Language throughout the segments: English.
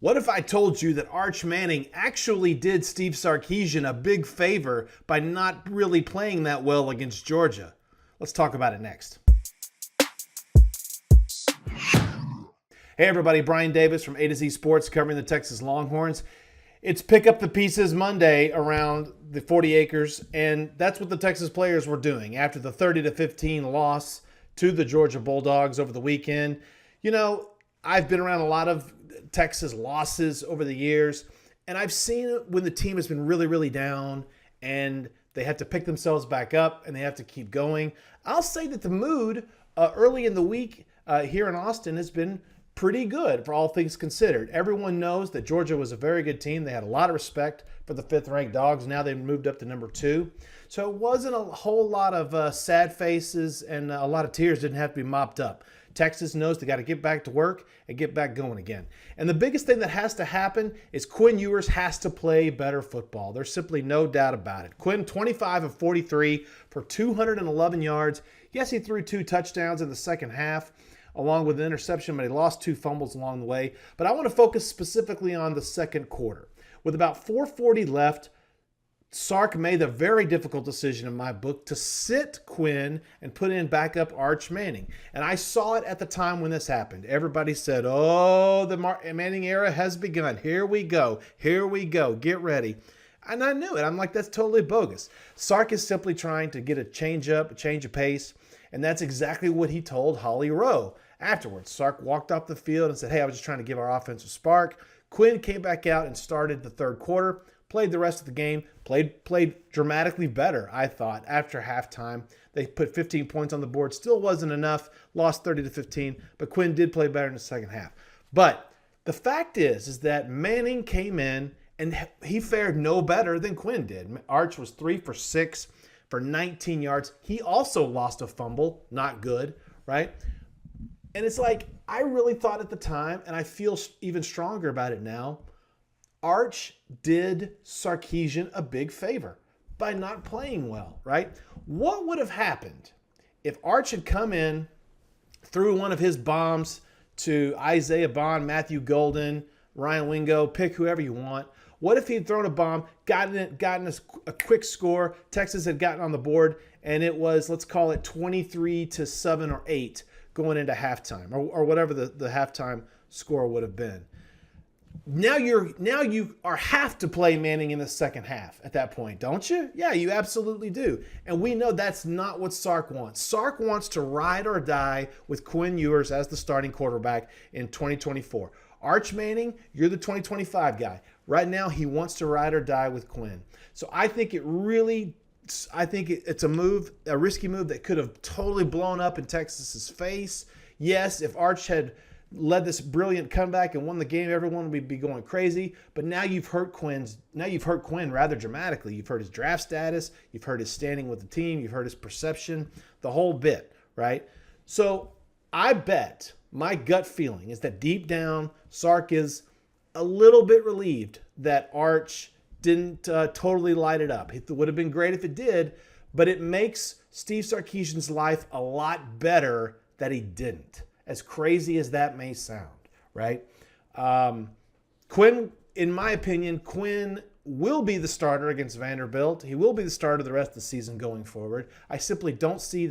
What if I told you that Arch Manning actually did Steve Sarkisian a big favor by not really playing that well against Georgia? Let's talk about it next. Hey everybody, Brian Davis from A to Z Sports covering the Texas Longhorns. It's Pick Up the Pieces Monday around the 40 acres, and that's what the Texas players were doing after the 30-15 loss to the Georgia Bulldogs over the weekend. You know, I've been around a lot of Texas losses over the years, and I've seen it when the team has been really, really down and they have to pick themselves back up and they have to keep going. I'll say that the mood early in the week here in Austin has been pretty good for all things considered. Everyone knows that Georgia was a very good team. They had a lot of respect for the fifth-ranked Dogs. Now they've moved up to number 2. So it wasn't a whole lot of sad faces, and a lot of tears didn't have to be mopped up. Texas knows they got to get back to work and get back going again. And the biggest thing that has to happen is Quinn Ewers has to play better football. There's simply no doubt about it. Quinn, 25 of 43 for 211 yards. Yes, he threw 2 touchdowns in the second half, along with an interception, but he lost 2 fumbles along the way. But I want to focus specifically on the second quarter. With about 4:40 left, Sark made the very difficult decision in my book to sit Quinn and put in backup Arch Manning. And I saw it at the time when this happened. Everybody said, oh, the Manning era has begun. Here we go. Here we go. Get ready. And I knew it. I'm like, that's totally bogus. Sark is simply trying to get a change up, a change of pace. And that's exactly what he told Holly Rowe afterwards. Sark walked off the field and said, hey, I was just trying to give our offense a spark. Quinn came back out and started the third quarter, played the rest of the game, played dramatically better, I thought, after halftime. They put 15 points on the board. Still wasn't enough. Lost 30-15, but Quinn did play better in the second half. But the fact is that Manning came in, and he fared no better than Quinn did. Arch was 3 for 6 for 19 yards. He also lost a fumble. Not good, right? And it's like, I really thought at the time, and I feel even stronger about it now, Arch did Sarkisian a big favor by not playing well, right? What would have happened if Arch had come in, threw one of his bombs to Isaiah Bond, Matthew Golden, Ryan Wingo, pick whoever you want? What if he had thrown a bomb, gotten a quick score, Texas had gotten on the board, and it was, let's call it 23-7 or 8 going into halftime, or whatever the halftime score would have been. Now you have to play Manning in the second half at that point, don't you? Yeah, you absolutely do. And we know that's not what Sark wants. Sark wants to ride or die with Quinn Ewers as the starting quarterback in 2024. Arch Manning, you're the 2025 guy. Right now, he wants to ride or die with Quinn. So I think it's a risky move that could have totally blown up in Texas's face. Yes, if Arch had led this brilliant comeback and won the game, everyone would be going crazy. But now you've hurt Quinn rather dramatically. You've hurt his draft status, you've hurt his standing with the team, you've hurt his perception, the whole bit, right? So I bet my gut feeling is that deep down, Sark is a little bit relieved that Arch didn't totally light it up. It would have been great if it did, but it makes Steve Sarkisian's life a lot better that he didn't. As crazy as that may sound, right? Quinn, in my opinion, Quinn will be the starter against Vanderbilt. He will be the starter the rest of the season going forward. I simply don't see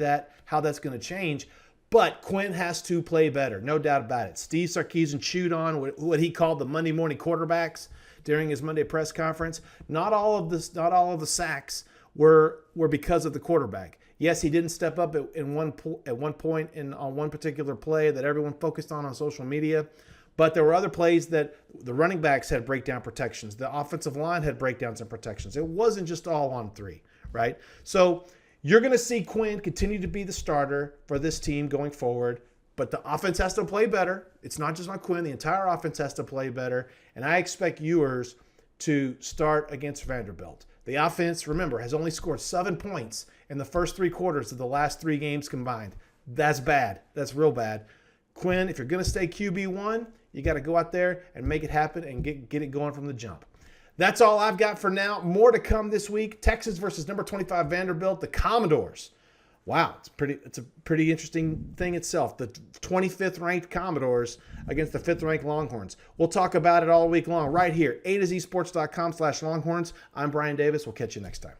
how that's going to change. But Quinn has to play better, no doubt about it. Steve Sarkisian chewed on what he called the Monday morning quarterbacks during his Monday press conference. Not all of the sacks were because of the quarterback. Yes, he didn't step up at one point on one particular play that everyone focused on social media, but there were other plays that the running backs had breakdown protections. The offensive line had breakdowns and protections. It wasn't just all on 3, right? So you're going to see Quinn continue to be the starter for this team going forward, but the offense has to play better. It's not just on Quinn. The entire offense has to play better, and I expect Ewers to start against Vanderbilt. The offense, remember, has only scored 7 points in the first 3 quarters of the last 3 games combined. That's bad. That's real bad. Quinn, if you're going to stay QB1, you got to go out there and make it happen and get it going from the jump. That's all I've got for now. More to come this week. Texas versus number 25 Vanderbilt. The Commodores Wow, it's a pretty interesting thing itself. The 25th ranked Commodores against the 5th ranked Longhorns. We'll talk about it all week long right here, A to Z Sports.com/Longhorns. I'm Brian Davis. We'll catch you next time.